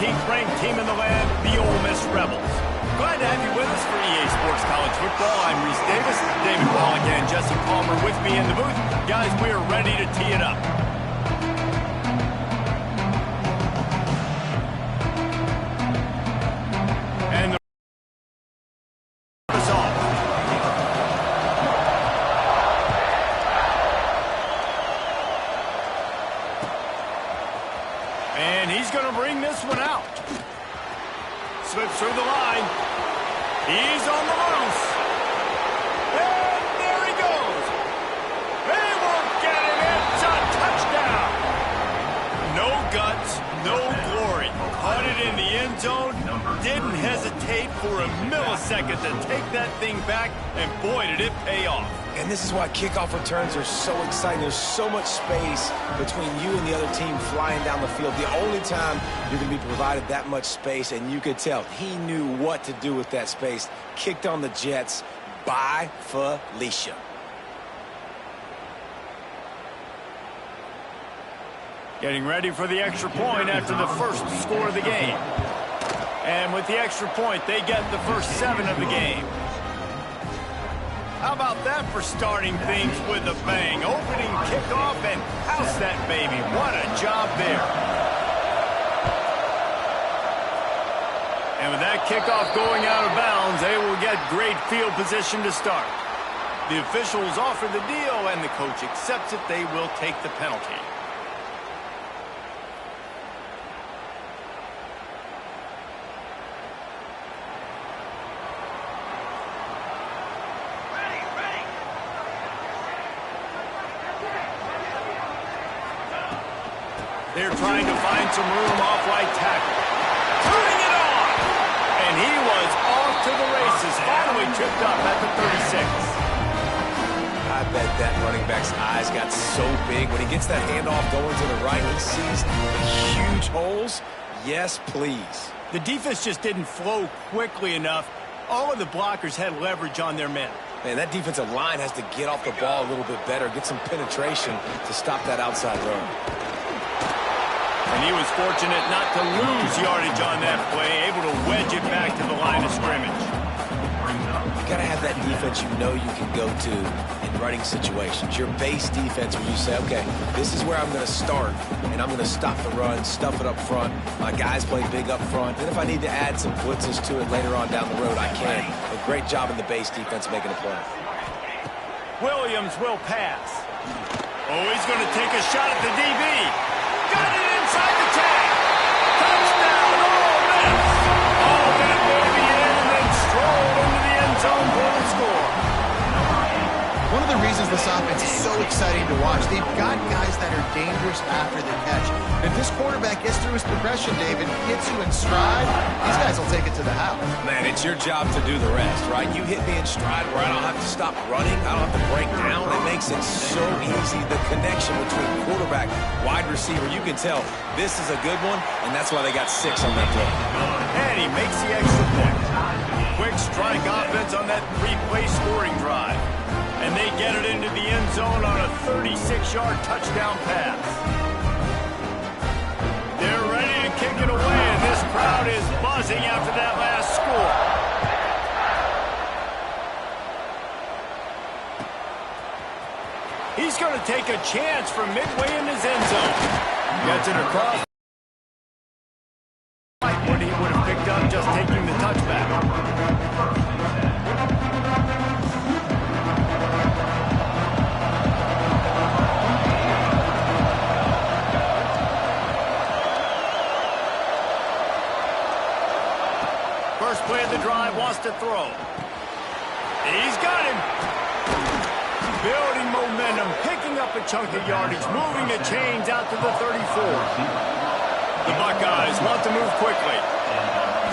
13th-ranked team in the land, the Ole Miss Rebels. Glad to have you with us for EA Sports College Football. I'm Reese Davis, David Wallach and Jesse Palmer with me in the booth. Guys, we are ready to tee it up. And the is off. And he's going to bring this one out. Slips through the line. He's on the loose. And there he goes. They won't get him. It's a touchdown. No guts, no glory. Caught it in the end zone. Didn't hesitate for a millisecond to take that thing back. And boy, did it pay off. And this is why kickoff returns are so exciting. There's so much space between you and the other team flying down the field. The only time you're going to be provided that much space, and you could tell he knew what to do with that space. Kicked on the Jets by Felicia. Getting ready for the extra point after the first score of the game. And with the extra point, they get the first 7 of the game. How about that for starting things with a bang? Opening kickoff and house that baby. What a job there. And with that kickoff going out of bounds, they will get great field position to start. The officials offer the deal, and the coach accepts it. They will take the penalty. They're trying to find some room off right tackle. Putting it on! And he was off to the races. Finally tripped up at the 36. I bet that running back's eyes got so big. When he gets that handoff going to the right, he sees the huge holes. Yes, please. The defense just didn't flow quickly enough. All of the blockers had leverage on their men. Man, that defensive line has to get off the ball a little bit better, get some penetration to stop that outside run. And he was fortunate not to lose yardage on that play, able to wedge it back to the line of scrimmage. You got to have that defense you know you can go to in running situations. Your base defense where you say, okay, this is where I'm going to start, and I'm going to stop the run, stuff it up front. My guys play big up front. And if I need to add some blitzes to it later on down the road, I can. A great job in the base defense making a play. Williams will pass. Oh, he's going to take a shot at the DB. Got it inside the tag. Touchdown, Ole Miss. All that baby in and then strolled into the end zone for the score. One of the reasons this offense is so exciting to watch, they've got guys that are dangerous after the catch. If this quarterback gets through his progression, David, hits you in stride, these guys will take it to the house. Man, it's your job to do the rest, right? You hit me in stride where I don't have to stop running. I don't have to break down. It makes it so easy. The connection between quarterback, wide receiver, you can tell this is a good one, and that's why they got 6 on that play. And he makes the extra point. Quick strike offense on that 3-play scoring drive. And they get it into the end zone on a 36-yard touchdown pass. They're ready to kick it away, and this crowd is buzzing after that last score. He's going to take a chance from midway in his end zone. Gets it across. What he would have picked up just taking the touchback. First play of the drive, wants to throw. He's got him. Building momentum, picking up a chunk of yardage, moving the chains out to the 34. The Buckeyes want to move quickly.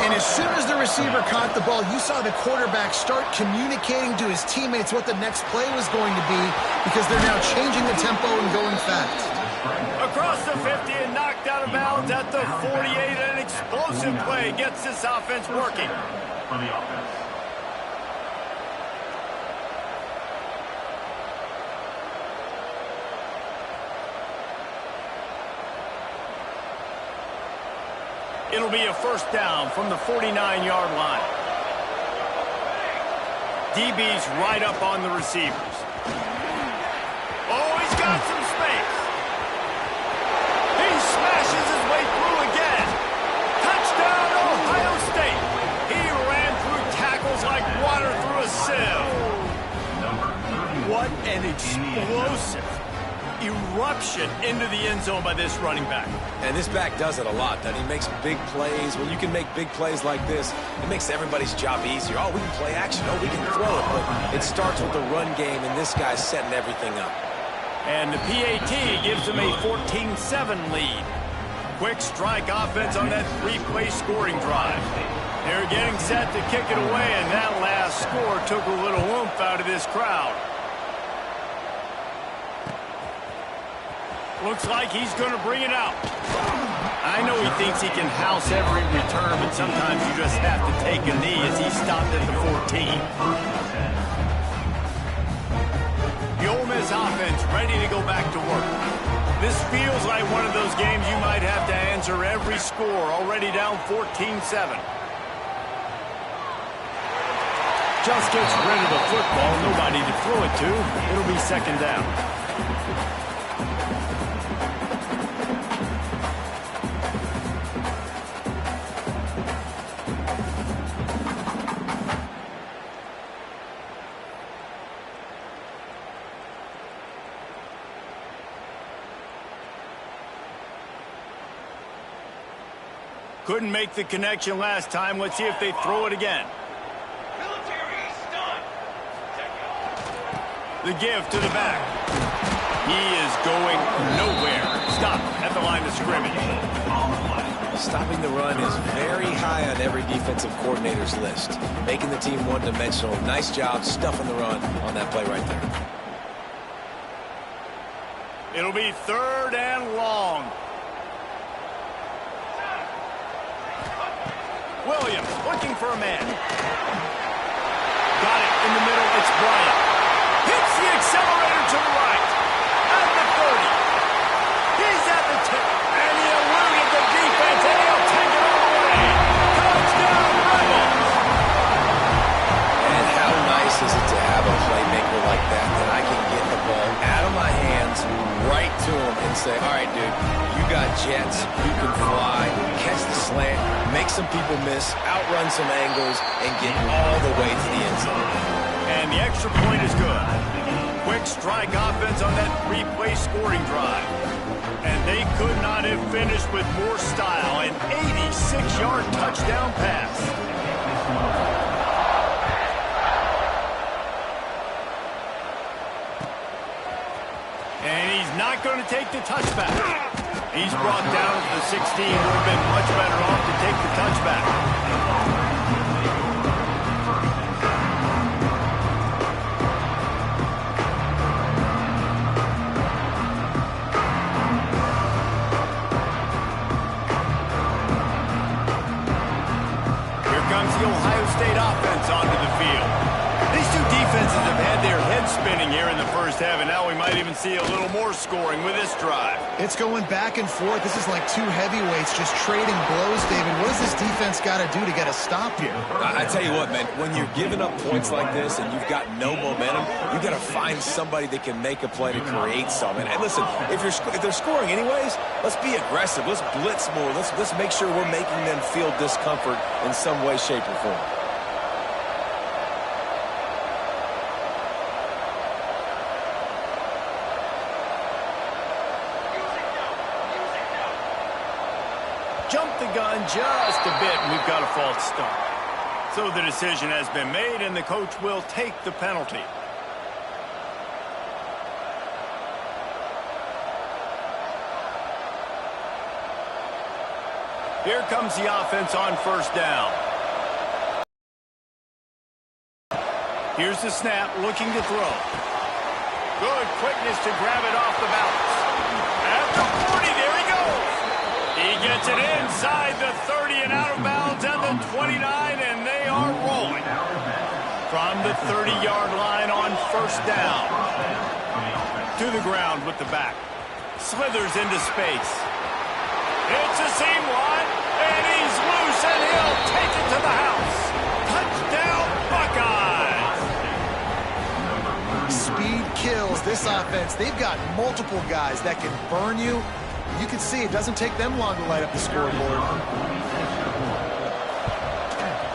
And as soon as the receiver caught the ball, you saw the quarterback start communicating to his teammates what the next play was going to be, because they're now changing the tempo and going fast. Across the 50 and knocked out of bounds at the 48. An explosive play gets this offense working. It'll be a first down from the 49-yard line. DB's right up on the receivers. Oh, he's got some space. He smashes his way through again. Touchdown, Ohio State. He ran through tackles like water through a sieve. What an explosive eruption into the end zone by this running back. And this back does it a lot, doesn't he? Makes big plays. When you can make big plays like this, it makes everybody's job easier. Oh, we can play action. Oh, we can throw it. But it starts with the run game, and this guy's setting everything up. And the PAT gives them a 14-7 lead. Quick strike offense on that three-play scoring drive. They're getting set to kick it away, and that last score took a little oomph out of this crowd. Looks like he's going to bring it out. I know he thinks he can house every return, but sometimes you just have to take a knee as he stopped at the 14. The Ole Miss offense ready to go back to work. This feels like one of those games you might have to answer every score, already down 14-7. Just gets rid of the football, nobody to throw it to. It'll be second down. Couldn't make the connection last time. Let's see if they throw it again. The give to the back. He is going nowhere. Stop at the line of scrimmage. Stopping the run is very high on every defensive coordinator's list. Making the team one-dimensional. Nice job stuffing the run on that play right there. It'll be third and long. Williams looking for a man. Got it in the middle. It's Bryant. Hits the accelerator to the right. At the 30. He's at the 10. And he eluded the defense, and he'll take it all the way. Touchdown, Rebels. And how nice is it to have a playmaker like that I can get the ball out of my hands right to him and say, all right, dude, you got jets, you can fly, catch the slant, make some people miss, outrun some angles, and get all the way to the end zone. And the extra point is good. Quick strike offense on that three-play scoring drive. And they could not have finished with more style. An 86-yard touchdown pass. And he's not going to take the touchback. He's brought down to the 16. Would have been much better off to take the touchback. Here comes the Ohio State offense onto the field. These two defenses have had their heads spinning here in the first half, and now we might even see a little more scoring with this drive. It's going back and forth. This is like two heavyweights just trading blows, David. What does this defense got to do to get a stop here? I tell you what, man, when you're giving up points like this and you've got no momentum, you got to find somebody that can make a play to create something. And listen, if they're scoring anyways, let's be aggressive. Let's blitz more. Let's make sure we're making them feel discomfort in some way, shape, or form. Jumped the gun just a bit, and we've got a false start. So the decision has been made, and the coach will take the penalty. Here comes the offense on first down. Here's the snap, looking to throw. Good quickness to grab it off the balance. At the 40, there he goes. He gets it inside the 30 and out of bounds at the 29, and they are rolling. From the 30-yard line on first down. To the ground with the back. Slithers into space. It's a seam line, and he's this offense, they've got multiple guys that can burn you. You can see it doesn't take them long to light up the scoreboard.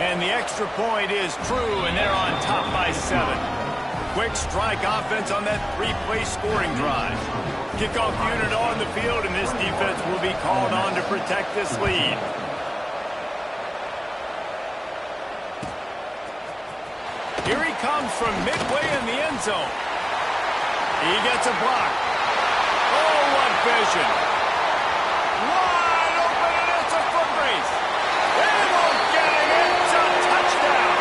And the extra point is true, and they're on top by 7. Quick strike offense on that 3-play scoring drive. Kickoff unit on the field, and this defense will be called on to protect this lead. Here he comes from midway in the end zone. He gets a block. Oh, what vision. Wide open, and it's a foot race. They won't get it. It's a touchdown.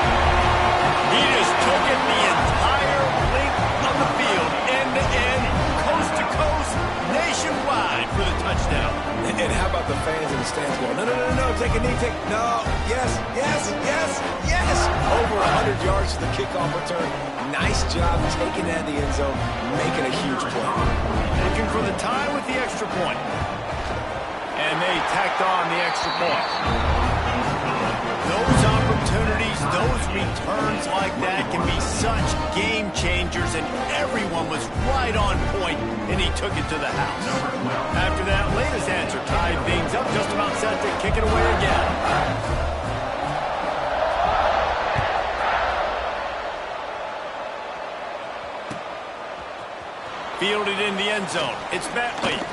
He just took it the entire length of the field, end to end, coast to coast, nationwide for the touchdown. And how about the fans in the stands going, no, no, no, no, take a knee, no, yes, yes, yes, yes. Over 100 yards to the kickoff return. Nice job taking that in the end zone, making a huge play. Looking for the tie with the extra point. And they tacked on the extra point. Those opportunities, those returns like that can be such game changers, and everyone was right on point, and he took it to the house. After that latest answer tied things up, just about set to kick it away again. Fielded in the end zone. It's Bentley. They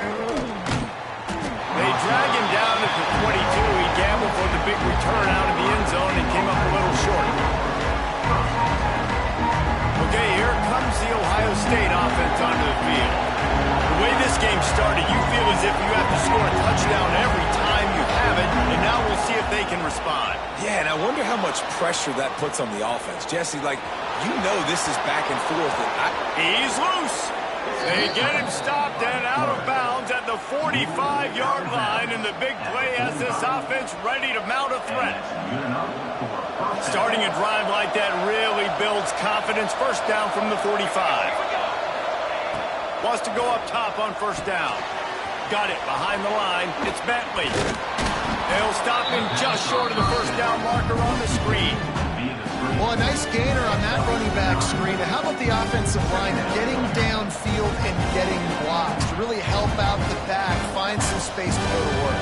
drag him down at the 22. He gambled for the big return out of the end zone and came up a little short. Okay, here comes the Ohio State offense onto the field. The way this game started, you feel as if you have to score a touchdown every time you have it, and now we'll see if they can respond. Yeah, and I wonder how much pressure that puts on the offense. Jesse, like, you know this is back and forth. He's loose. They get him stopped and out of bounds at the 45-yard line, and the big play has this offense ready to mount a threat. Starting a drive like that really builds confidence. First down from the 45. Wants to go up top on first down. Got it behind the line. It's Bentley. They'll stop him just short of the first down marker on the screen. Well, a nice gainer on that running back screen. And how about the offensive line getting downfield and getting blocks to really help out the back, find some space to go to work?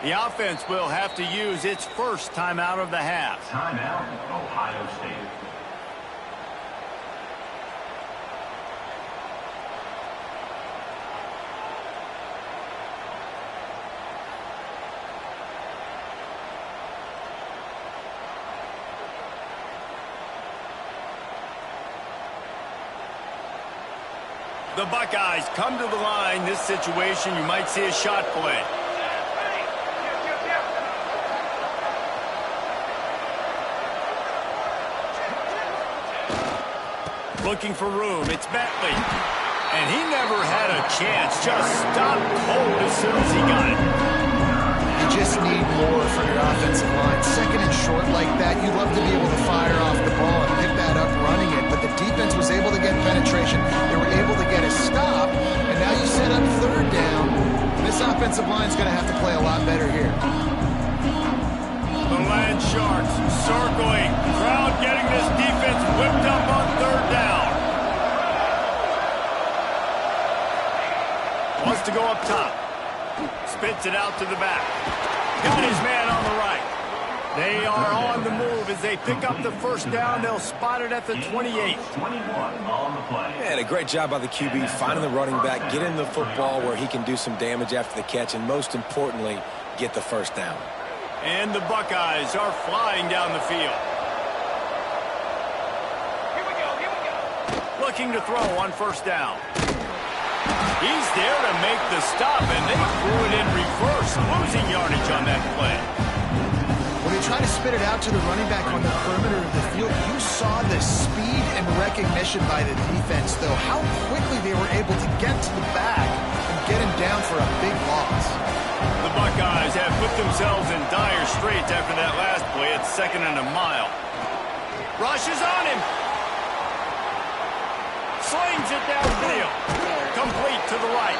The offense will have to use its first timeout of the half. Timeout, Ohio State. The Buckeyes come to the line. This situation, you might see a shot play. Looking for room. It's Bentley. And he never had a chance. Just stopped cold as soon as he got it. You just need more from your offensive line. Second and short like that, you'd love to be able to fire off the ball and pick that up running it. But the defense was able to get penetration. They were able to get a stop. And now you set up third down. This offensive line is going to have to play a lot better here. The Land Sharks circling. Crowd getting this defense whipped up on third down. Wants to go up top. Spits it out to the back. Got his man on the right. They are on the move as they pick up the first down. They'll spot it at the 28. 21 on the play. Yeah, a great job by the QB finding the running back, getting the football where he can do some damage after the catch, and most importantly, get the first down. And the Buckeyes are flying down the field. Here we go. Looking to throw on first down. He's there to make the stop, and they threw it in reverse, losing yardage on that play. When they try to spit it out to the running back on the perimeter of the field, you saw the speed and recognition by the defense, though, how quickly they were able to get to the back and get him down for a big loss. The Buckeyes have put themselves in dire straits after that last play. It's 2nd and a mile. Rush is on him. Slings it downfield. Complete to the right.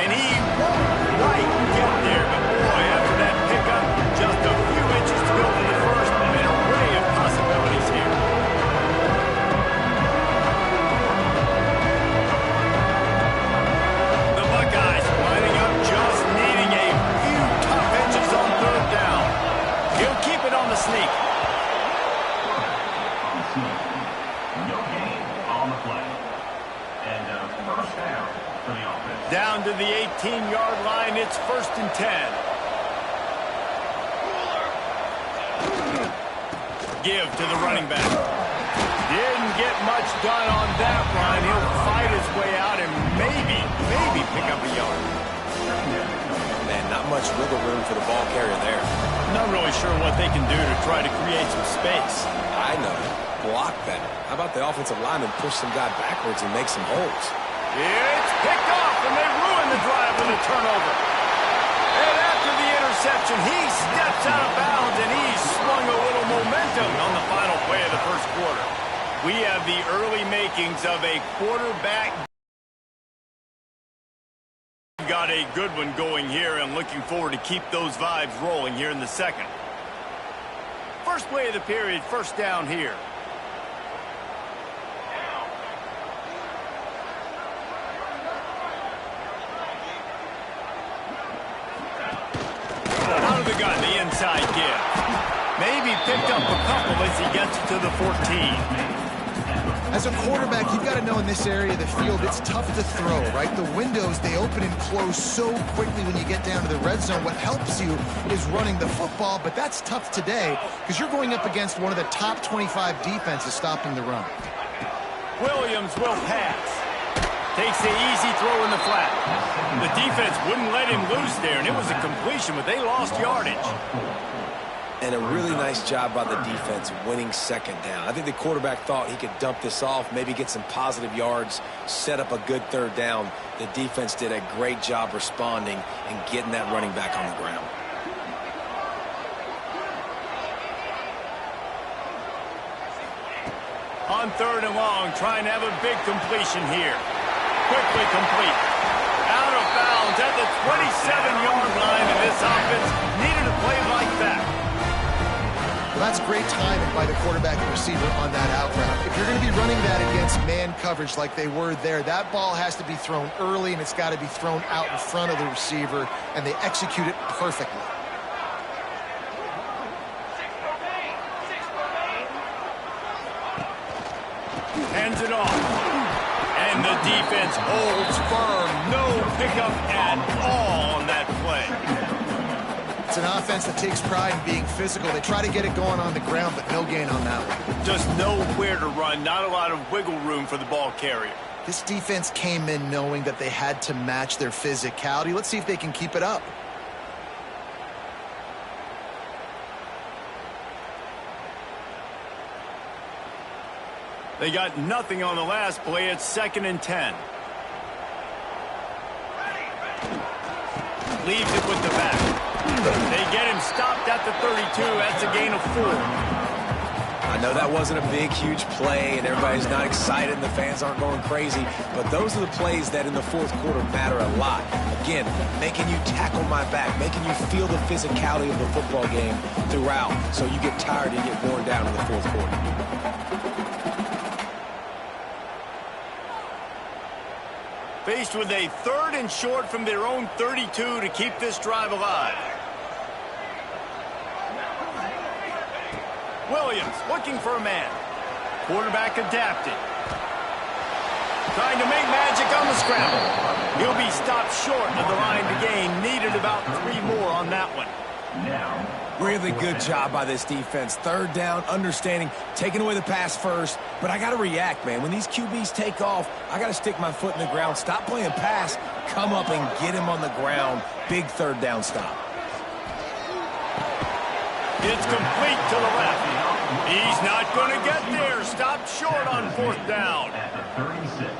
And he won't quite get there, but boy, after that pickup, just a few inches to go to the first, and an array of possibilities here. The Buckeyes lining up, just needing a few tough inches on third down. He'll keep it on the sneak. No gain on the play. And first down for the offense. Down to the 18-yard line, it's 1st and 10. Give to the running back. Didn't get much done on that run. He'll fight his way out and maybe pick up a yard. Man, not much wiggle room for the ball carrier there. Not really sure what they can do to try to create some space. I know. Block better. How about the offensive lineman push some guy backwards and make some holes? It's picked off, and they ruin the drive with a turnover. And after the interception, he steps out of bounds, and he's swung a little momentum on the final play of the first quarter. We have the early makings of a quarterback. Got a good one going here, and looking forward to keep those vibes rolling here in the second. First play of the period, first down here. Out of the gun, the inside give. Maybe picked up a couple as he gets to the 14. As a quarterback, you've got to know in this area of the field, it's tough to throw, right? The windows, they open and close so quickly when you get down to the red zone. What helps you is running the football, but that's tough today because you're going up against one of the top 25 defenses stopping the run. Williams will pass. Takes the easy throw in the flat. The defense wouldn't let him loose there, and it was a completion, but they lost yardage. And a really nice job by the defense winning second down. I think the quarterback thought he could dump this off, maybe get some positive yards, set up a good third down. The defense did a great job responding and getting that running back on the ground. On third and long, trying to have a big completion here. Quickly complete. Out of bounds at the 27-yard line, and this offense needed a play like that. Well, that's great timing by the quarterback and receiver on that out route. If you're going to be running that against man coverage like they were there, that ball has to be thrown early, and it's got to be thrown out in front of the receiver, and they execute it perfectly. Hands it off. And the defense holds firm. No pickup at all on that play. It's an offense that takes pride in being physical. They try to get it going on the ground, but no gain on that one. Just nowhere to run. Not a lot of wiggle room for the ball carrier. This defense came in knowing that they had to match their physicality. Let's see if they can keep it up. They got nothing on the last play. It's 2nd and 10. Leaves it with the back. They get him stopped at the 32. That's a gain of 4. I know that wasn't a big, huge play, and everybody's not excited, and the fans aren't going crazy, but those are the plays that in the fourth quarter matter a lot. Again, making you tackle my back, making you feel the physicality of the football game throughout, so you get tired and get worn down in the fourth quarter. Faced with a 3rd and short from their own 32 to keep this drive alive. Williams looking for a man. Quarterback adapted. Trying to make magic on the scramble. He'll be stopped short of the line to gain. Needed about 3 more on that one. Now, Really good job by this defense. Third down, understanding, taking away the pass first. But I got to react, man. When these QBs take off, I got to stick my foot in the ground. Stop playing pass. Come up and get him on the ground. Big third down stop. It's complete to the left. He's not going to get there. Stopped short on 4th down.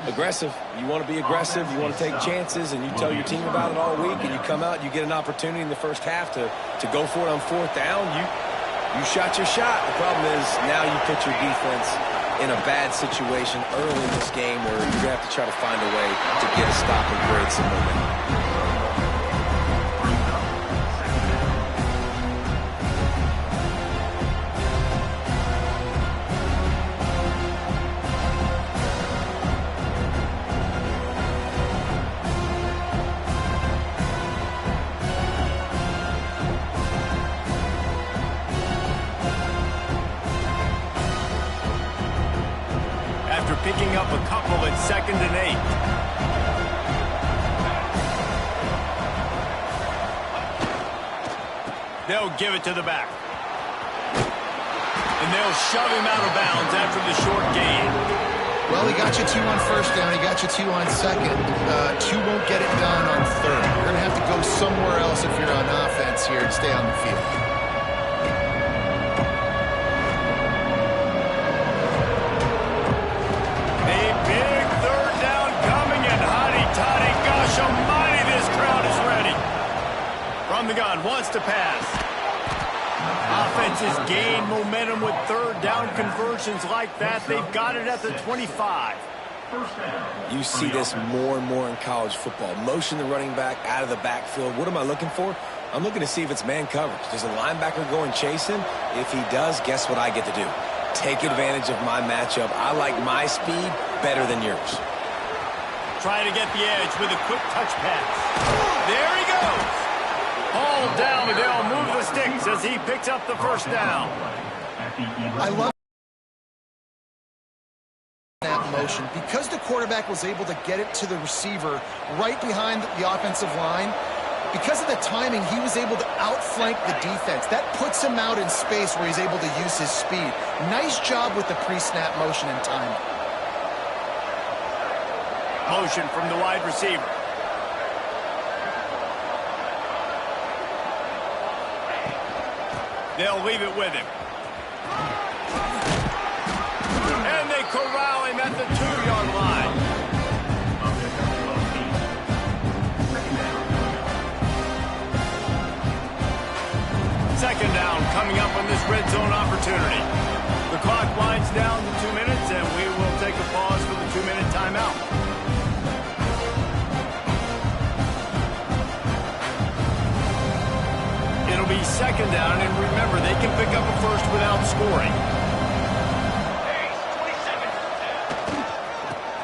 Aggressive. You want to be aggressive. You want to take chances, and you tell your team about it all week, and you come out, you get an opportunity in the first half to go for it on 4th down. You shot your shot. The problem is now you put your defense in a bad situation early in this game where you're going to have to try to find a way to get a stop and create some momentum. Picking up a couple at 2nd and 8. They'll give it to the back. And they'll shove him out of bounds after the short gain. Well, he got you 2 on 1st down. He got you 2 on 2nd. 2 won't get it done on 3rd. You're going to have to go somewhere else if you're on offense here and stay on the field. From the gun, wants to pass. Offenses gain momentum with 3rd down conversions like that. They've got it at the 25. You see this more and more in college football. Motion the running back out of the backfield. What am I looking for? I'm looking to see if it's man coverage. Does a linebacker go and chase him? If he does, guess what I get to do? Take advantage of my matchup. I like my speed better than yours. Trying to get the edge with a quick touch pass. There he goes. Hauled down, but they'll move the sticks as he picks up the 1st down. I love that motion because the quarterback was able to get it to the receiver right behind the offensive line. Because of the timing, he was able to outflank the defense. That puts him out in space where he's able to use his speed. Nice job with the pre-snap motion and timing. Motion from the wide receiver. They'll leave it with him. And they corral him at the 2-yard line. Second down coming up on this red zone opportunity. The clock winds down to 2 minutes, and we will take a pause for the 2-minute timeout. It'll be 2nd down, and remember, they can pick up a 1st without scoring.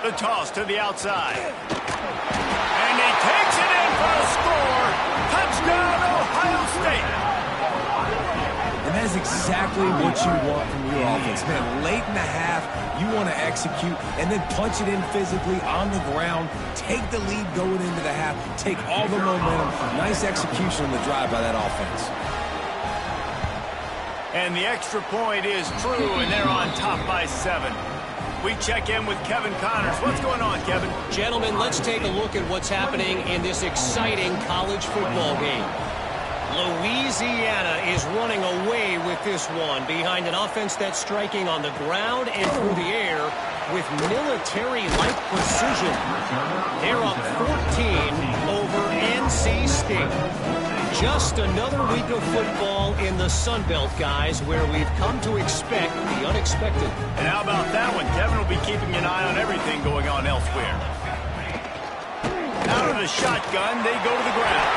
The toss to the outside. And he takes it in for a score. Touchdown, Ohio State. And that is exactly what you want from your offense. Man, late in the half, you want to execute and then punch it in physically on the ground. Take the lead going into the half. Take all the momentum. Nice execution on the drive by that offense. And the extra point is true, and they're on top by 7. We check in with Kevin Connors. What's going on, Kevin? Gentlemen, let's take a look at what's happening in this exciting college football game. Louisiana is running away with this one behind an offense that's striking on the ground and through the air with military-like precision. They're up 14 over NC State. Just another week of football in the Sun Belt, guys, where we've come to expect the unexpected. And how about that one? Kevin will be keeping an eye on everything going on elsewhere. Out of the shotgun, they go to the ground.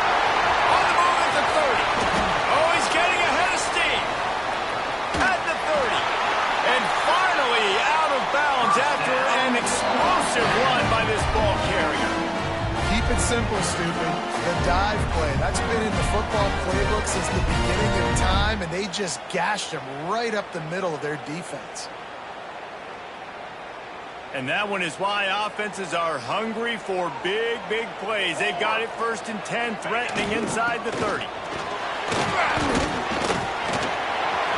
On the move at the 30. Oh, he's getting ahead of steam. At the 30. And finally out of bounds after an explosive run by this ball carrier. Keep it simple, stupid. The dive play. That's been in the football playbook since the beginning of time, and they just gashed him right up the middle of their defense. And that one is why offenses are hungry for big, big plays. They've got it 1st and 10, threatening inside the 30.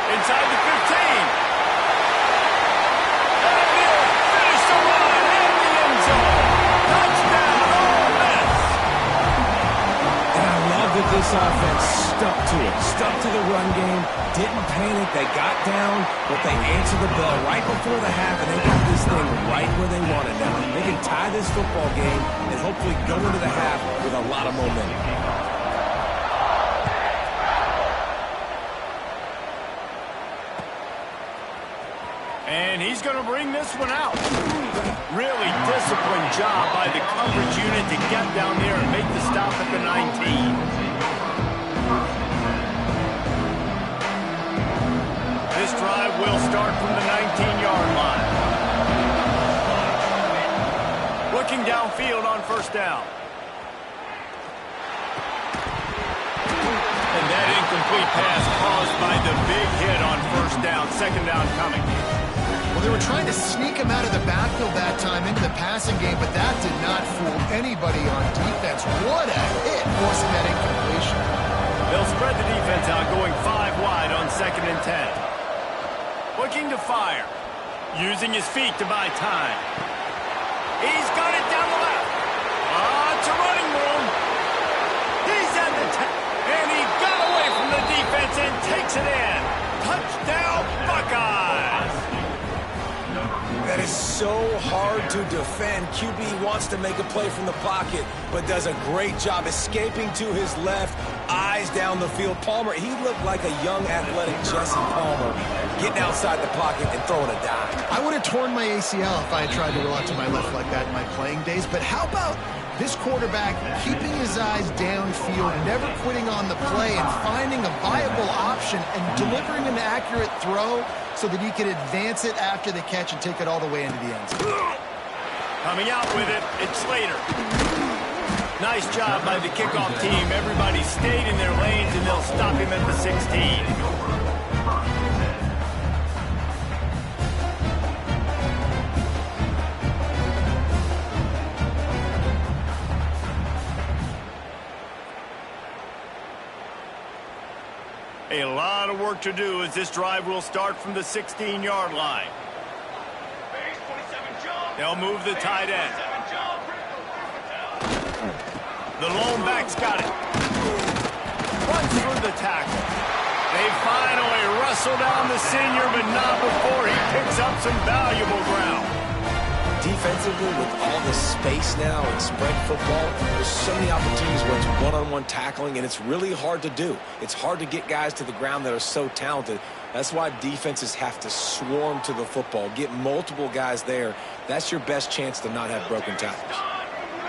Inside the 15. And they'll finish the run in the end zone. Touchdown, Ole Miss. And I love that this offense stuck to it. Stuck to the run game. Didn't panic. They got down, but they answered the bell right before the half, and they got this thing right where they wanted. Now, they can tie this football game and hopefully go into the half with a lot of momentum. And He's going to bring this one out. Really disciplined job by the coverage unit to get down there and make the stop at the 19. This drive will start from the 19-yard line. Looking downfield on first down. And that incomplete pass caused by the big hit on first down. Second down coming. Well, they were trying to sneak him out of the backfield that time into the passing game, but that did not fool anybody on defense. What a hit forcing that incompletion. They'll spread the defense out, going 5 wide on 2nd and 10. Looking to fire. Using his feet to buy time. He's got it down the left. It's a running room. He's at the 10. And he got away from the defense and takes it in. Touchdown, Buckeyes. That is so hard to defend. QB wants to make a play from the pocket, but does a great job escaping to his left, eyes down the field. Palmer, he looked like a young, athletic Jesse Palmer, getting outside the pocket and throwing a dime. I would have torn my ACL if I had tried to roll out to my left like that in my playing days, but how about this quarterback keeping his eyes downfield, never quitting on the play, and finding a viable option and delivering an accurate throw so that he can advance it after the catch and take it all the way into the end zone. Coming out with it, it's Slater. Nice job by the kickoff team. Everybody stayed in their lanes, and they'll stop him at the 16. A lot of work to do as this drive will start from the 16-yard line. They'll move the tight end. The lone back's got it. Runs through the tackle. They finally wrestle down the senior, but not before he picks up some valuable ground. Defensively, with all the space now and spread football, there's so many opportunities where it's one-on-one tackling, and it's really hard to do. It's hard to get guys to the ground that are so talented. That's why defenses have to swarm to the football, get multiple guys there. That's your best chance to not have broken tackles.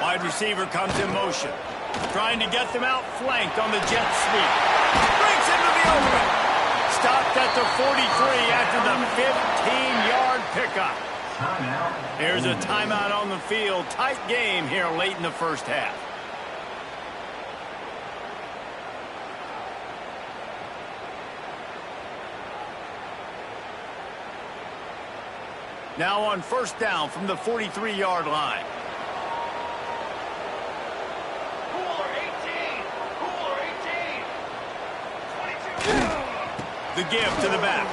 Wide receiver comes in motion, trying to get them out flanked on the jet sweep. Breaks into the open. Stopped at the 43 after the 15-yard pickup. Here's a timeout on the field. Tight game here late in the first half. Now on first down from the 43-yard line. The give to the back.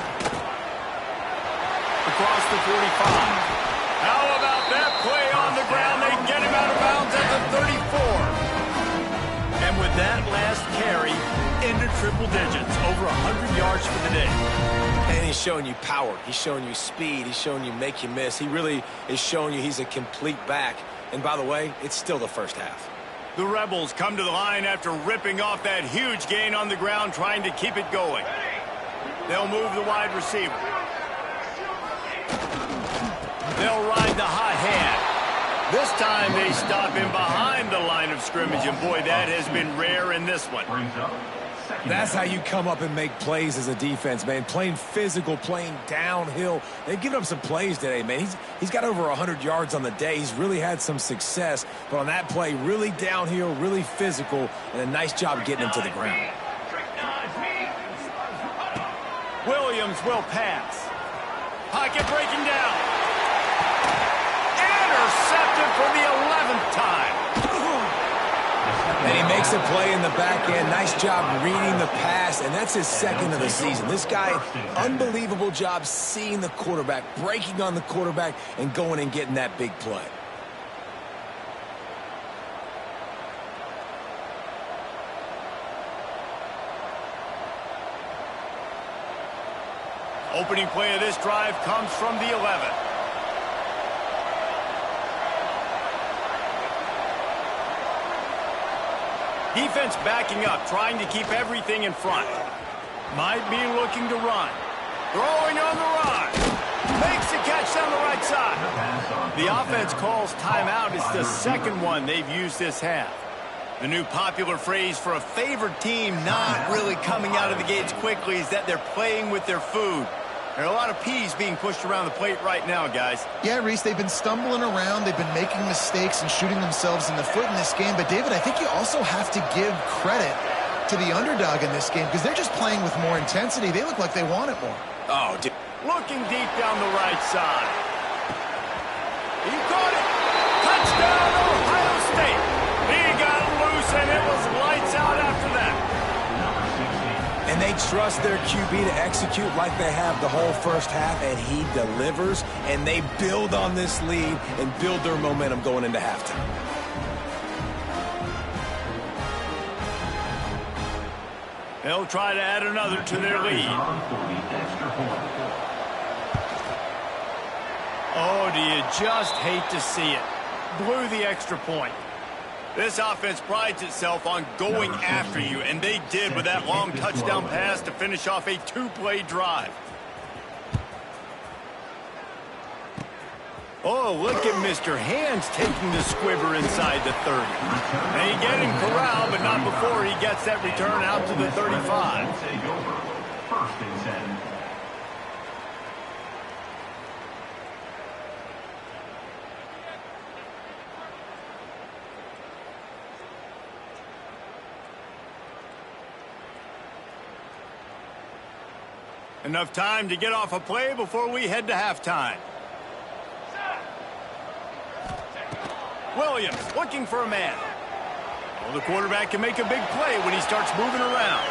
Across the 45. How about that play on the ground? They get him out of bounds at the 34. And with that last carry, into triple digits, over 100 yards for the day. And he's showing you power. He's showing you speed. He's showing you make you miss. He really is showing you he's a complete back. And by the way, it's still the first half. The Rebels come to the line after ripping off that huge gain on the ground, trying to keep it going. They'll move the wide receiver. They'll ride the hot hand. This time they stop him behind the line of scrimmage, and boy, that has been rare in this one. That's how you come up and make plays as a defense, man. Playing physical, playing downhill. They've given up some plays today, man. He's got over 100 yards on the day. He's really had some success. But on that play, really downhill, really physical, and a nice job getting him to the ground. Williams will pass. Pocket breaking down. Intercepted for the 11th time. And he makes a play in the back end. Nice job reading the pass, and that's his second of the season. This guy, unbelievable job seeing the quarterback, breaking on the quarterback, and going and getting that big play. Opening play of this drive comes from the 11. Defense backing up, trying to keep everything in front. Might be looking to run. Throwing on the run. Makes the catch down the right side. The offense calls timeout. It's the second one they've used this half. The new popular phrase for a favored team not really coming out of the gates quickly is that they're playing with their food. There are a lot of peas being pushed around the plate right now, guys. Yeah, Reese, they've been stumbling around. They've been making mistakes and shooting themselves in the foot in this game. But, David, I think you also have to give credit to the underdog in this game because they're just playing with more intensity. They look like they want it more. Oh, dude. Looking deep down the right side. He caught it. Touchdown, Ohio State. He got loose, and it was lights out after that. And they trust their QB to execute like they have the whole first half, and he delivers, and they build on this lead and build their momentum going into halftime. They'll try to add another to their lead. Oh, do you just hate to see it? Blew the extra point. This offense prides itself on going after you, and they did with that long touchdown pass to finish off a two-play drive. Oh, look at Mr. Hands taking the squibber inside the 30. They get him corralled, but not before he gets that return out to the 35. First and 10. Enough time to get off a play before we head to halftime. Williams looking for a man. Well, the quarterback can make a big play when he starts moving around.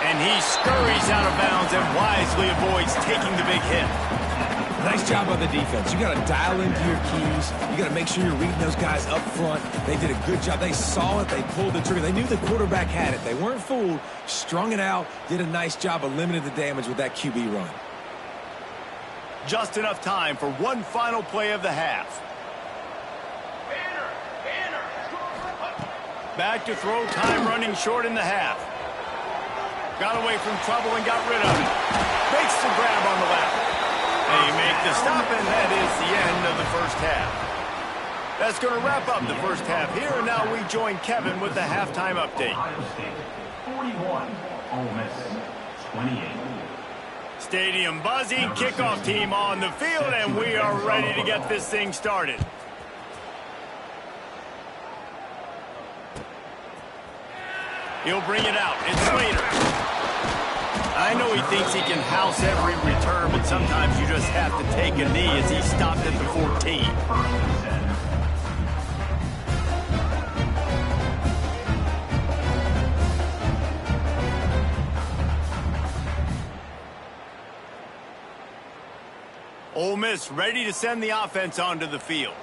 And he scurries out of bounds and wisely avoids taking the big hit. Nice job by the defense. You got to dial into your keys. You got to make sure you're reading those guys up front. They did a good job. They saw it. They pulled the trigger. They knew the quarterback had it. They weren't fooled. Strung it out. Did a nice job of limiting the damage with that QB run. Just enough time for one final play of the half. Back to throw, time running short in the half. Got away from trouble and got rid of it. Makes the grab on the left. They make the stop, and that is the end of the first half. That's going to wrap up the first half here, and now we join Kevin with the halftime update. Ohio State 41, Ole Miss 28. Stadium buzzing, kickoff team on the field, and we are ready to get this thing started. He'll bring it out. It's Slater. I know he thinks he can house every return, but sometimes you just have to take a knee as he stopped at the 14. Ole Miss ready to send the offense onto the field.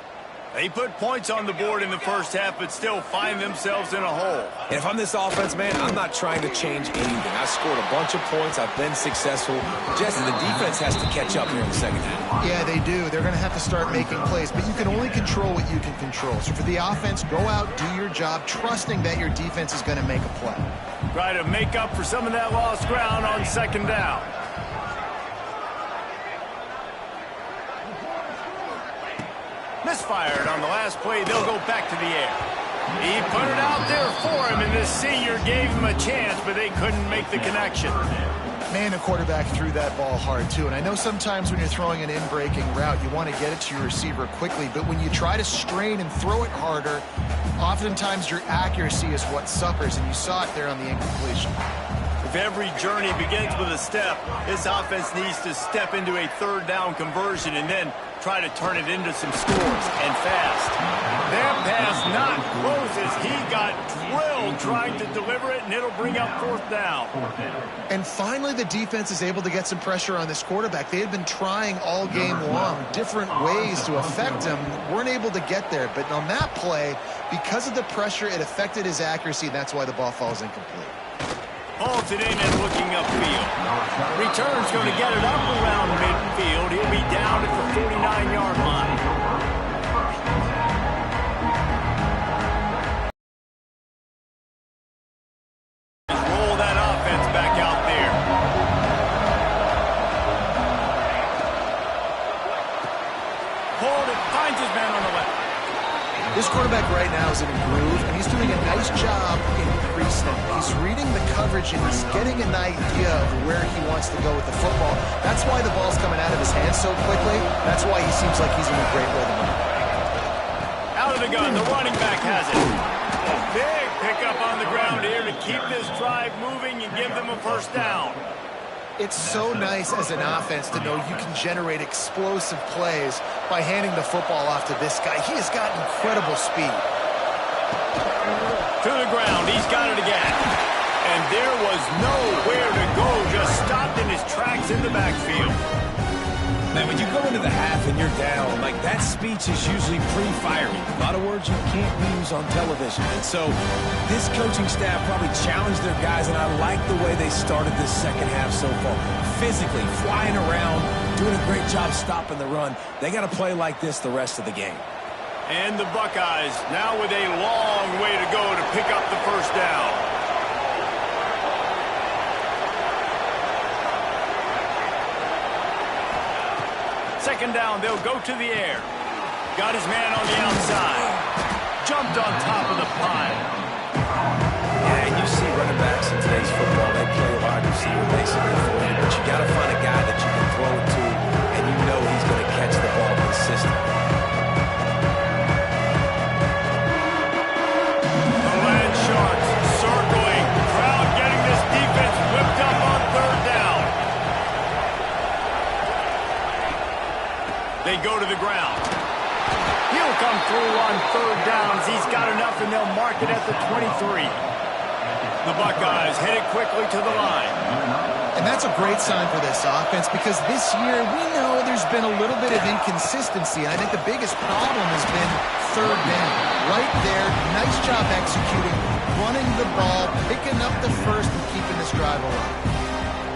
They put points on the board in the first half, but still find themselves in a hole. And if I'm this offense, man, I'm not trying to change anything. I scored a bunch of points. I've been successful. Jesse, the defense has to catch up here in the second half. Yeah, they do. They're going to have to start making plays, but you can only control what you can control. So for the offense, go out, do your job, trusting that your defense is going to make a play. Try to make up for some of that lost ground on second down. Misfired on the last play. They'll go back to the air. He put it out there for him, and this senior gave him a chance, but they couldn't make the connection. Man, the quarterback threw that ball hard, too. And I know sometimes when you're throwing an in-breaking route, you want to get it to your receiver quickly. But when you try to strain and throw it harder, oftentimes your accuracy is what suffers, and you saw it there on the incompletion. If every journey begins with a step, this offense needs to step into a third down conversion and then try to turn it into some scores, and fast. That pass not close as he got drilled trying to deliver it, and it'll bring up fourth down. And finally, the defense is able to get some pressure on this quarterback. They had been trying all game long different ways to affect him, weren't able to get there. But on that play, because of the pressure, it affected his accuracy, and that's why the ball falls incomplete. Halted in and looking upfield. Return's going to get it up around midfield. He'll be down at the 49-yard line. Roll that offense back out there. quarterback right now is in a groove, and he's doing a nice job in pre-snap. He's reading the coverage, and he's getting an idea of where he wants to go with the football. That's why the ball's coming out of his hands so quickly. That's why he seems like he's in a great rhythm. Out of the gun, the running back has it. A big pickup on the ground here to keep this drive moving and give them a first down. It's so nice as an offense to know you can generate explosive plays by handing the football off to this guy. He has got incredible speed. To the ground, he's got it again. And there was nowhere to go, just stopped in his tracks in the backfield. Man, when you go into the half and you're down, like that speech is usually pretty fiery. A lot of words you can't use on television. And so this coaching staff probably challenged their guys, and I like the way they started this second half so far. Physically, flying around, doing a great job stopping the run. They got to play like this the rest of the game. And the Buckeyes now with a long way to go to pick up the first down. Second down, they'll go to the air. Got his man on the outside. Jumped on top of the pile. Yeah, you see running backs in today's football, they play wide receiver basically for you, but you got to find a guy that you can throw it to, and you know he's going to catch the ball consistently. The Land Sharks circling. Crowd getting this defense whipped up on third down. They go to the ground. He'll come through on third downs. He's got enough, and they'll mark it at the 23. The Buckeyes headed quickly to the line. And that's a great sign for this offense, because this year we know there's been a little bit of inconsistency. And I think the biggest problem has been third down. Right there, nice job executing, running the ball, picking up the first, and keeping this drive alive.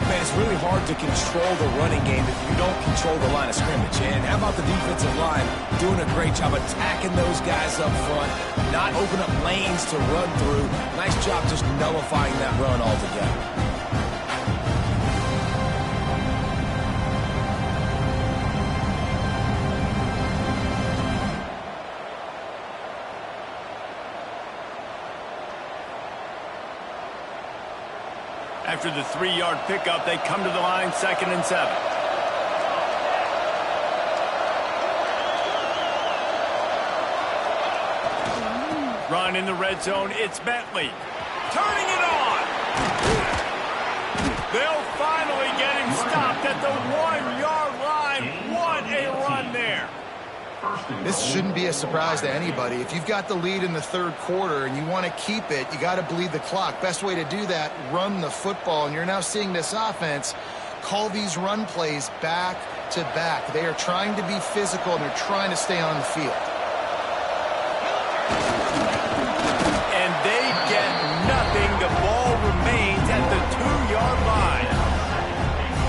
Man, it's really hard to control the running game if you don't control the line of scrimmage. And how about the defensive line doing a great job attacking those guys up front, not open up lanes to run through. Nice job just nullifying that run altogether. After the 3-yard pickup, they come to the line, 2nd and 7. Run in the red zone, it's Bentley. Turning it on! They'll finally get him stopped at the 1-yard line. What a run there! This shouldn't be a surprise to anybody. If you've got the lead in the third quarter and you want to keep it, you got to bleed the clock. Best way to do that, run the football. And you're now seeing this offense call these run plays back to back. They are trying to be physical, and they're trying to stay on the field. And they get nothing. The ball remains at the 2-yard line.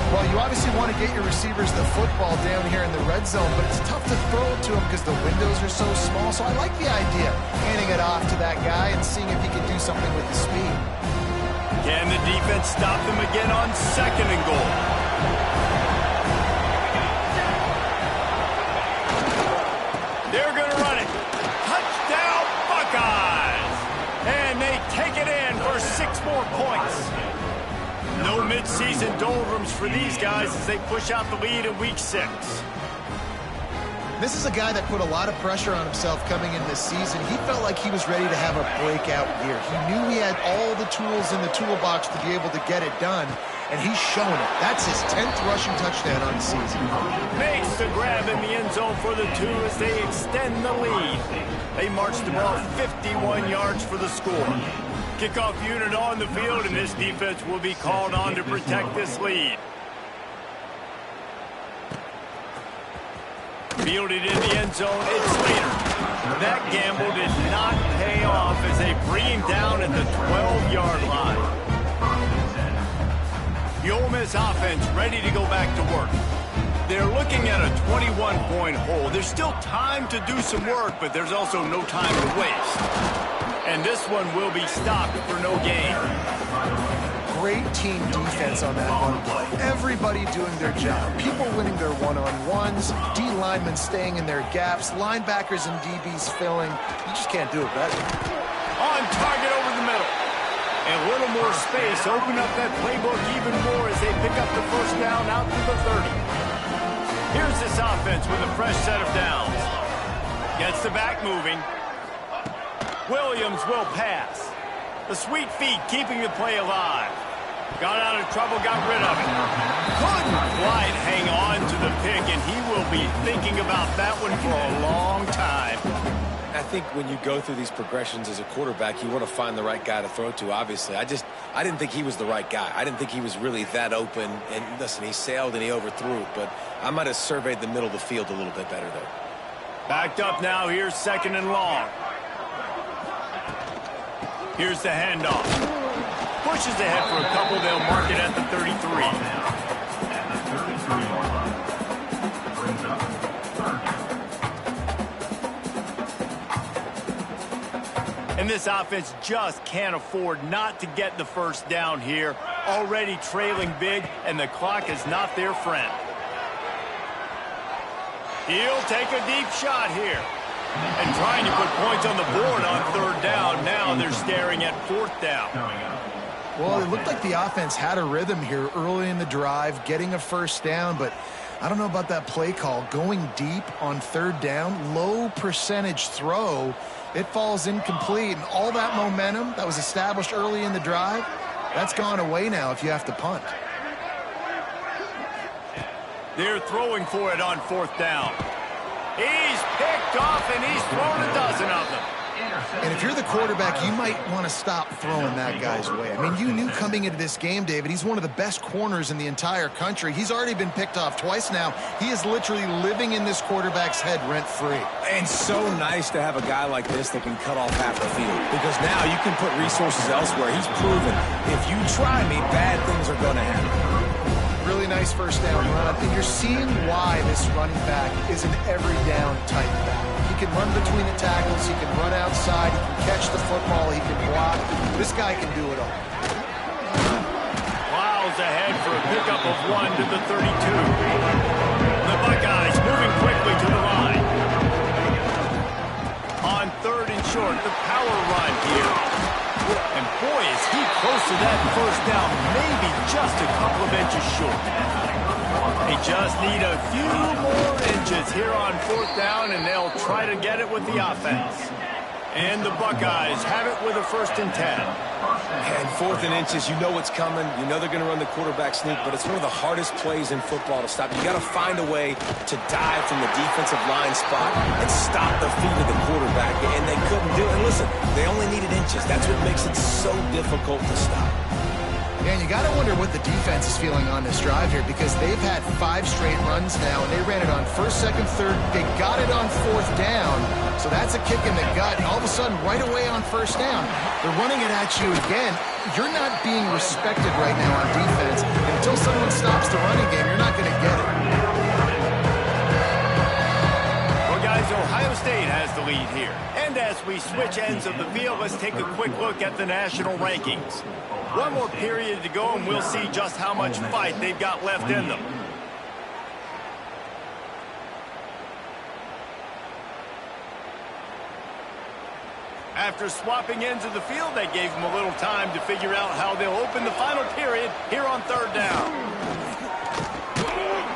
Well, you obviously want to get your receivers the football down here in the red zone, but it's tough to throw it to them because the windows are so small. So I like the idea, handing it off to that guy and seeing if he can do something with the speed. Can the defense stop them again on 2nd and goal? They're going to run it. Touchdown, Buckeyes! And they take it in for 6 more points. No midseason doldrums for these guys as they push out the lead in Week 6. This is a guy that put a lot of pressure on himself coming in this season. He felt like he was ready to have a breakout year. He knew he had all the tools in the toolbox to be able to get it done, and he's shown it. That's his 10th rushing touchdown on the season. Makes the grab in the end zone for the 2 as they extend the lead. They march the ball 51 yards for the score. Kickoff unit on the field, and this defense will be called on to protect this lead. Fielded in the end zone, it's Slater. That gamble did not pay off as they bring him down at the 12-yard line. The Ole Miss offense ready to go back to work. They're looking at a 21-point hole. There's still time to do some work, but there's also no time to waste. And this one will be stopped for no gain. great team defense on that one play. Everybody doing their job. People winning their one-on-ones, D linemen staying in their gaps, linebackers and DBs filling. You just can't do it better. On target over the middle. And a little more space. Open up that playbook even more as they pick up the first down out to the 30. Here's this offense with a fresh set of downs. Gets the back moving. Williams will pass. The sweet feet keeping the play alive. Got out of trouble, got rid of it. Couldn't quite hang on to the pick, and he will be thinking about that one for a long time. I think when you go through these progressions as a quarterback, you want to find the right guy to throw to, obviously. I didn't think he was the right guy. I didn't think he was really that open. And listen, he sailed and he overthrew it, but I might have surveyed the middle of the field a little bit better there. Backed up now, here's 2nd and long. Here's the handoff. Pushes ahead for a couple, they'll mark it at the 33. At the 33-yard line. Brings up 3rd down. And this offense just can't afford not to get the first down here. Already trailing big, and the clock is not their friend. He'll take a deep shot here. And trying to put points on the board on 3rd down. Now they're staring at 4th down. Well, it looked like the offense had a rhythm here early in the drive, getting a first down, but I don't know about that play call. Going deep on 3rd down, low percentage throw, it falls incomplete, and all that momentum that was established early in the drive, that's gone away now if you have to punt. They're throwing for it on 4th down. He's picked off, and he's thrown a dozen of them. And if you're the quarterback, you might want to stop throwing that guy's way. I mean, you knew coming into this game, David, he's one of the best corners in the entire country. He's already been picked off twice now. He is literally living in this quarterback's head rent-free. And so nice to have a guy like this that can cut off half the field, because now you can put resources elsewhere. He's proven if you try me, bad things are going to happen. Really nice first down run, and you're seeing why this running back is an every down type back. He can run between the tackles, he can run outside, he can catch the football, he can block. This guy can do it all. Plows ahead for a pickup of 1 to the 32. The Buckeyes moving quickly to the line. On 3rd and short, the power run here. And boy, is he close to that first down, maybe just a couple of inches short. They just need a few more inches here on 4th down, and they'll try to get it with the offense. And the Buckeyes have it with a 1st and 10. And 4th and inches, you know what's coming. You know they're going to run the quarterback sneak, but it's one of the hardest plays in football to stop. You got to find a way to dive from the defensive line spot and stop the feet of the quarterback, and they couldn't do it. And listen, they only needed inches. That's what makes it so difficult to stop. And you got to wonder what the defense is feeling on this drive here, because they've had 5 straight runs now, and they ran it on 1st, 2nd, 3rd. They got it on 4th down, so that's a kick in the gut. And all of a sudden, right away on 1st down, they're running it at you again. You're not being respected right now on defense. Until someone stops the running game, you're not going to get it. Well, guys, Ohio State has the lead here. And as we switch ends of the field, let's take a quick look at the national rankings. One more period to go, and we'll see just how much fight they've got left in them. After swapping ends of the field, that gave them a little time to figure out how they'll open the final period here on 3rd down.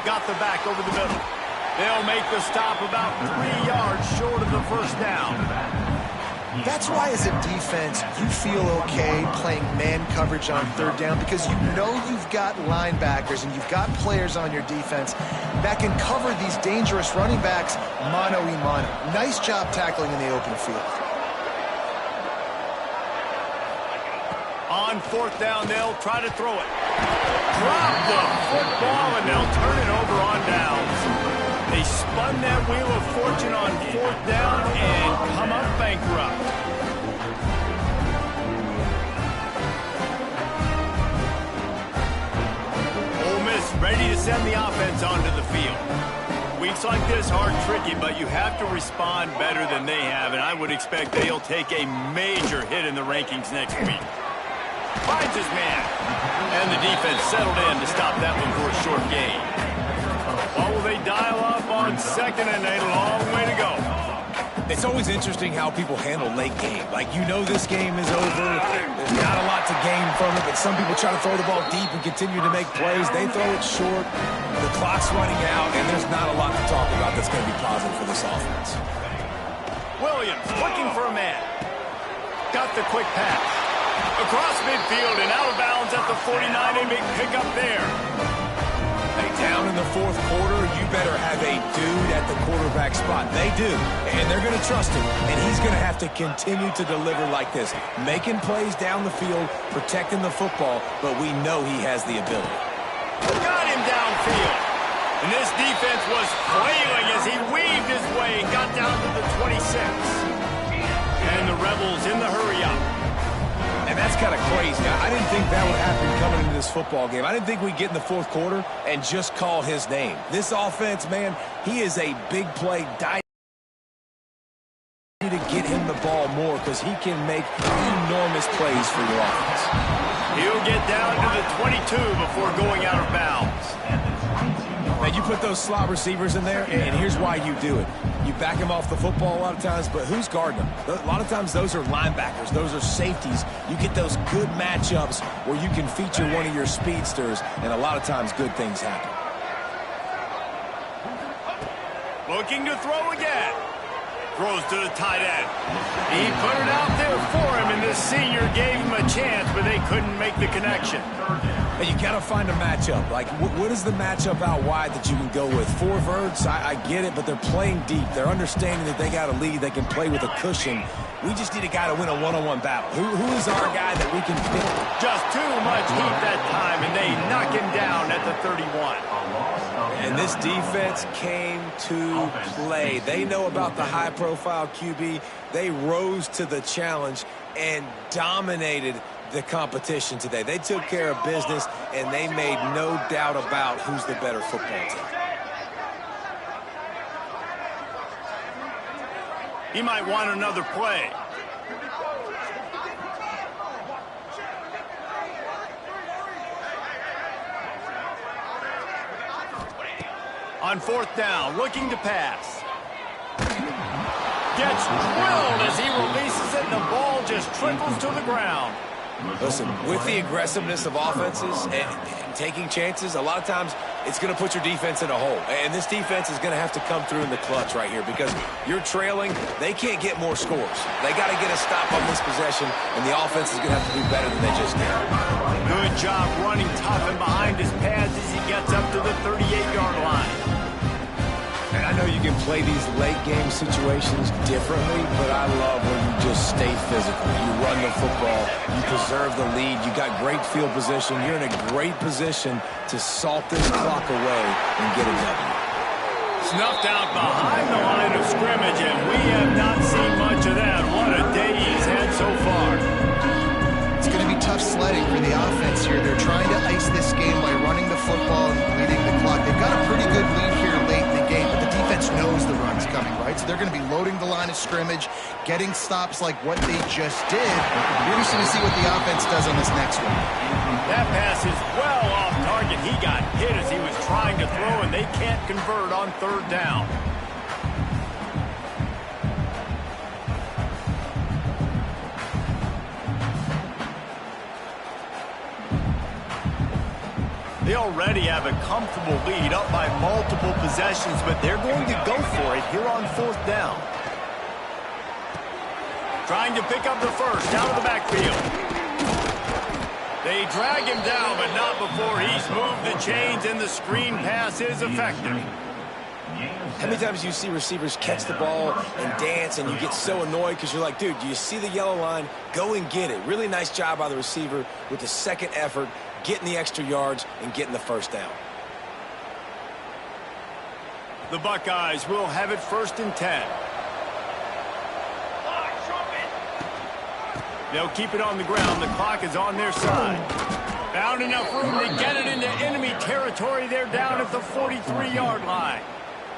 Got the back over the middle. They'll make the stop about 3 yards short of the first down. That's why, as a defense, you feel okay playing man coverage on 3rd down, because you know you've got linebackers and you've got players on your defense that can cover these dangerous running backs mano-a-mano. Nice job tackling in the open field. On 4th down, they'll try to throw it. Drop the football, and they'll turn it over on downs. They spun that wheel of fortune on 4th down and come up bankrupt. Ole Miss ready to send the offense onto the field. Weeks like this are tricky, but you have to respond better than they have, and I would expect they'll take a major hit in the rankings next week. Finds his man. And the defense settled in to stop that one for a short gain. What will they dial up on second and a long way to go? It's always interesting how people handle late game. Like, you know this game is over. There's not a lot to gain from it, but some people try to throw the ball deep and continue to make plays. They throw it short. The clock's running out, and there's not a lot to talk about that's going to be positive for this offense. Williams looking for a man. Got the quick pass. Across midfield and out of bounds at the 49. A big pickup there. Hey, down in the fourth quarter, you better have a dude at the quarterback spot. They do, and they're going to trust him, and he's going to have to continue to deliver like this, making plays down the field, protecting the football, but we know he has the ability. Got him downfield. And this defense was flailing as he weaved his way and got down to the 26. And the Rebels in the hurry-up. And that's kind of crazy. I didn't think that would happen coming into this football game. I didn't think we'd get in the fourth quarter and just call his name. This offense, man, he is a big play dynamic to get him the ball more because he can make enormous plays for your offense. He'll get down to the 22 before going out of bounds. Now, you put those slot receivers in there, and here's why you do it. You back them off the football a lot of times, but who's guarding them? A lot of times those are linebackers. Those are safeties. You get those good matchups where you can feature one of your speedsters, and a lot of times good things happen. Looking to throw again. Throws to the tight end. He put it out there for him, and the senior gave him a chance, but they couldn't make the connection. And you got to find a matchup. Like, what is the matchup out wide that you can go with? Four verts, I get it, but they're playing deep. They're understanding that they got a lead. They can play with a cushion. We just need a guy to win a one-on-one battle. Who is our guy that we can pick? Just too much heat that time, and they knock him down at the 31. And this defense came to play. They know about the high-profile QB. They rose to the challenge and dominated the competition today. They took care of business, and they made no doubt about who's the better football team. He might want another play. On fourth down, looking to pass. Gets drilled as he releases it, and the ball just trickles to the ground. Listen, with the aggressiveness of offenses and taking chances, a lot of times it's going to put your defense in a hole. And this defense is going to have to come through in the clutch right here because you're trailing. They can't get more scores. They got to get a stop on this possession, and the offense is going to have to do better than they just did. Good job running tough and behind his pads as he gets up to the 38-yard line. And I know you can play these late-game situations differently, but I love when you just stay physical. You run the football. You preserve the lead. You got great field position. You're in a great position to salt this clock away and get a W. Snuffed out behind the line of scrimmage, and we have not seen much of that. What a day he's had so far. It's going to be tough sledding for the offense here. They're trying to ice this game by running the football and leading the clock. They've got a pretty good lead here late in the game, but the defense knows the run's coming, right? So they're going to be loading the line of scrimmage, getting stops like what they just did. It'll be interesting to see what the offense does on this next one. That pass is well off target. He got hit as he was trying to throw, and they can't convert on third down. They already have a comfortable lead up by multiple possessions, but they're going to go for it here on fourth down. Trying to pick up the first down to the backfield. They drag him down, but not before he's moved the chains, and the screen pass is effective. How many times do you see receivers catch the ball and dance and you get so annoyed because you're like, dude, do you see the yellow line? Go and get it. Really nice job by the receiver with the second effort, getting the extra yards and getting the first down. The Buckeyes will have it 1st and 10. They'll keep it on the ground. The clock is on their side. Found enough room to get it into enemy territory. They're down at the 43-yard line.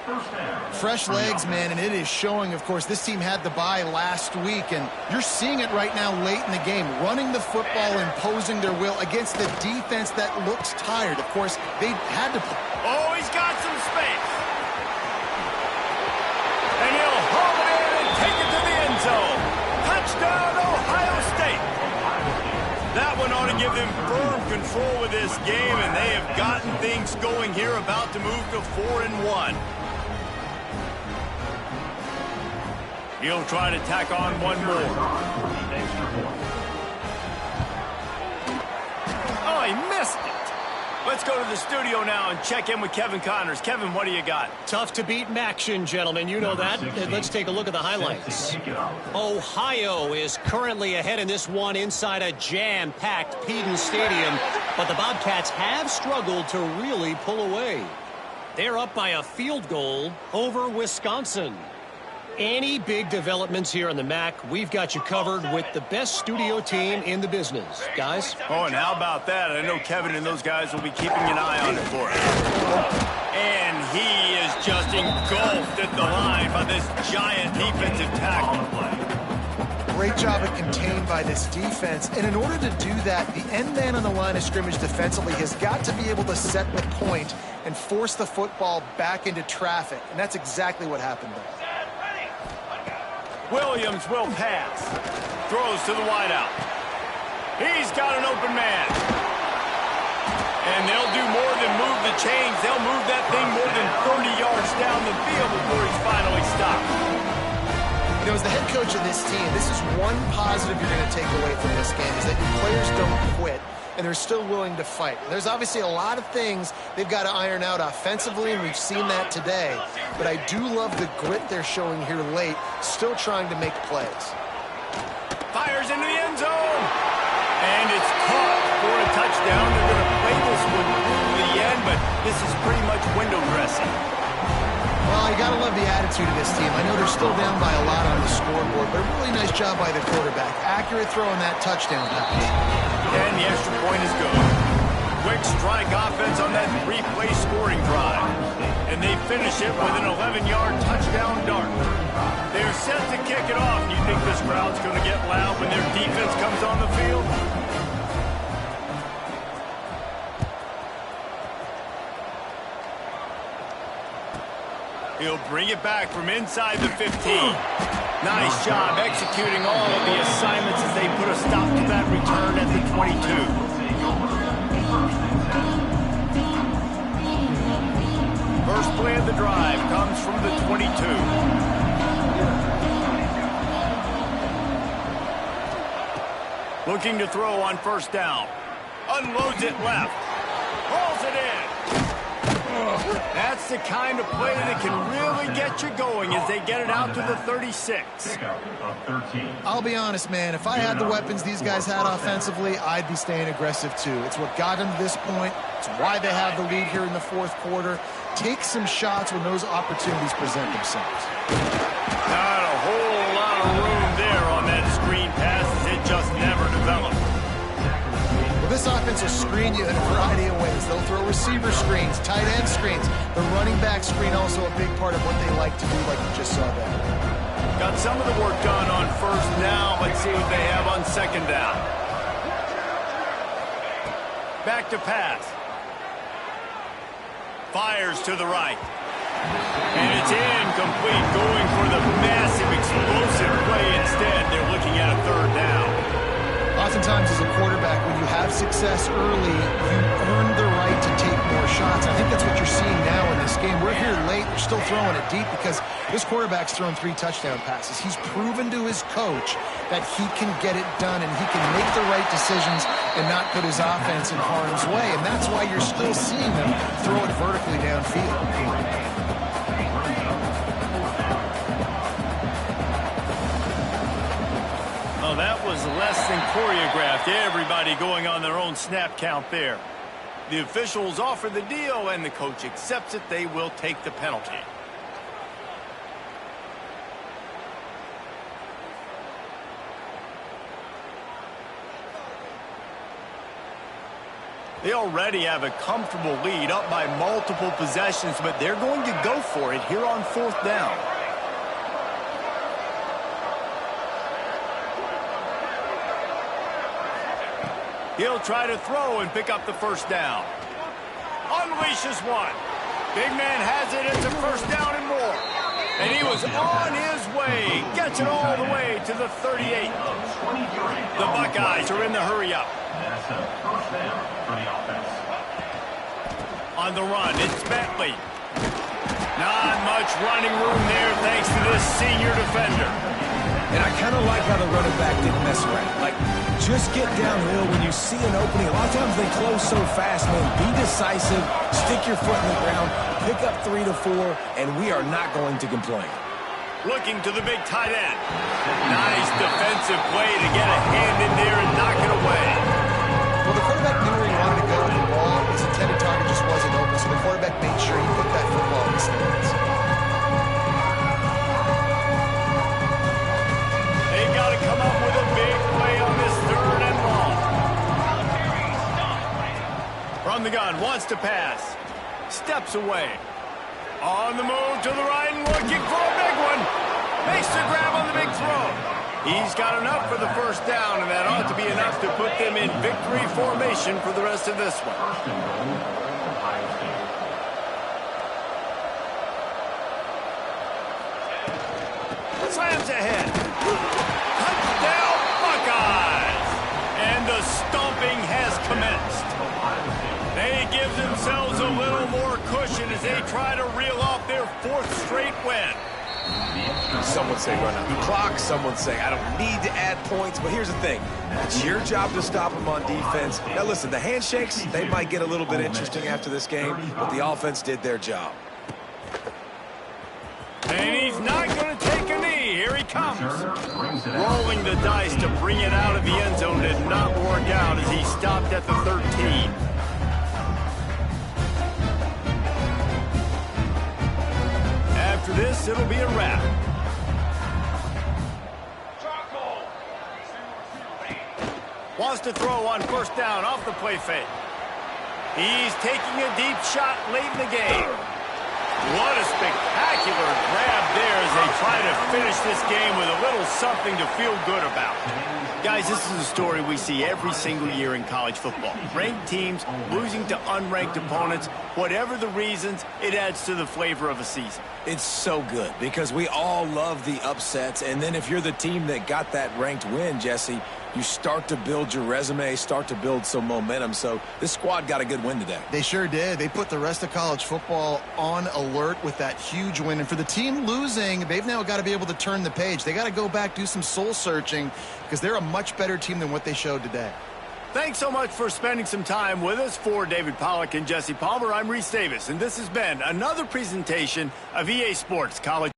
First down. Fresh legs, man, and it is showing. Of course, this team had the bye last week, and you're seeing it right now late in the game, running the football, imposing their will against the defense that looks tired. Of course, they had to... Oh, he's got some space. And he'll haul it in and take it to the end zone. Touchdown, Ohio State. That one ought to give them firm control with this game, and they have gotten things going here, about to move to 4-1. He'll try to tack on one more. Oh, he missed it. Let's go to the studio now and check in with Kevin Connors. Kevin, what do you got? Tough to beat action, gentlemen. You know that. And let's take a look at the highlights. Ohio is currently ahead in this one inside a jam-packed Peden Stadium, but the Bobcats have struggled to really pull away. They're up by a field goal over Wisconsin. Any big developments here in the MAC, we've got you covered with the best studio team in the business. Guys? Oh, and how about that? I know Kevin and those guys will be keeping an eye on it for us. And he is just engulfed at the line by this giant defensive tackle. Great job of contained by this defense. And in order to do that, the end man on the line of scrimmage defensively has got to be able to set the point and force the football back into traffic. And that's exactly what happened there. Williams will pass. Throws to the wideout. He's got an open man. And they'll do more than move the chains. They'll move that thing more than 30 yards down the field before he's finally stopped. You know, as the head coach of this team, this is one positive you're going to take away from this game, is that your players don't quit, and they're still willing to fight. There's obviously a lot of things they've got to iron out offensively, and we've seen that today. But I do love the grit they're showing here late, still trying to make plays. Fires into the end zone. And it's caught for a touchdown. They're going to play this one through the end, but this is pretty much window dressing. Well, you got to love the attitude of this team. I know they're still down by a lot on the scoreboard, but a really nice job by the quarterback. Accurate throw on that touchdown pass. And the extra point is good. Quick strike offense on that three-play scoring drive. And they finish it with an 11-yard touchdown dart. They're set to kick it off. You think this crowd's going to get loud when their defense comes on the field? He'll bring it back from inside the 15. Nice job executing all of the assignments as they put a stop to that return at the 22. First play of the drive comes from the 22. Looking to throw on first down. Unloads it left. Rolls it in. That's the kind of play that can really get you going as they get it out to the 36. I'll be honest, man. If I had the weapons these guys had offensively, I'd be staying aggressive too. It's what got them to this point. It's why they have the lead here in the fourth quarter. Take some shots when those opportunities present themselves. Not a whole lot of room there on that screen pass as it just never developed. Well, this offense will screen you in a variety of ways. They'll throw receiver screens, tight end screens. The running back screen also a big part of what they like to do, like you just saw there. Got some of the work done on first down. Let's see what they have on second down. Back to pass. Fires to the right. And it's incomplete, going for the massive explosive play instead. They're looking at a third down. Oftentimes as a quarterback, when you have success early, you earn the right to take more shots. I think that's what you're seeing now in this game. We're here late. They're still throwing it deep because this quarterback's thrown 3 touchdown passes. He's proven to his coach that he can get it done and he can make the right decisions and not put his offense in harm's way. And that's why you're still seeing them throw it vertically downfield. That was less than choreographed. Everybody going on their own snap count there. The officials offer the deal, and the coach accepts it. They will take the penalty. They already have a comfortable lead up by multiple possessions, but they're going to go for it here on 4th down. He'll try to throw and pick up the 1st down. Unleashes one. Big man has it. It's a 1st down and more. And he was on his way. Gets it all the way to the 38. The Buckeyes are in the hurry up. That's a 1st down for the offense. On the run, it's Bentley. Not much running room there thanks to this senior defender. And I kind of like how the running back didn't mess around. Like, just get downhill when you see an opening. A lot of times they close so fast, man. Be decisive, stick your foot in the ground, pick up 3 to 4, and we are not going to complain. Looking to the big tight end. Nice defensive play to get a hand in there and knock it away. Well, the quarterback knew where he wanted to go with the ball. His intended target just wasn't open, so the quarterback made sure he put that football in his hands. They've got to come up with a big play on this 3rd and long. From the gun, wants to pass. Steps away. On the move to the right and looking for a big one. Makes the grab on the big throw. He's got enough for the 1st down, and that ought to be enough to put them in victory formation for the rest of this one. Slams ahead. Touchdown, Buckeyes! And the stomping has commenced. They give themselves a little more cushion as they try to reel off their 4th straight win. Some would say run out the clock. Some would say I don't need to add points. But here's the thing. It's your job to stop them on defense. Now, listen, the handshakes, they might get a little bit interesting after this game, but the offense did their job. And he's not going to take a knee. Here he comes. Rolling the dice to bring it out of the end zone did not work out as he stopped at the 13. After this, it'll be a wrap. Wants to throw on 1st down off the play fake. He's taking a deep shot late in the game. What a spectacular grab there as they try to finish this game with a little something to feel good about. Guys, this is a story we see every single year in college football. Ranked teams losing to unranked opponents. Whatever the reasons, it adds to the flavor of a season. It's so good because we all love the upsets. And then if you're the team that got that ranked win, Jesse, you start to build your resume, start to build some momentum. So this squad got a good win today. They sure did. They put the rest of college football on alert with that huge win. And for the team losing, they've now got to be able to turn the page. They got to go back, do some soul searching, because they're a much better team than what they showed today. Thanks so much for spending some time with us. For David Pollack and Jesse Palmer, I'm Reese Davis, and this has been another presentation of EA Sports College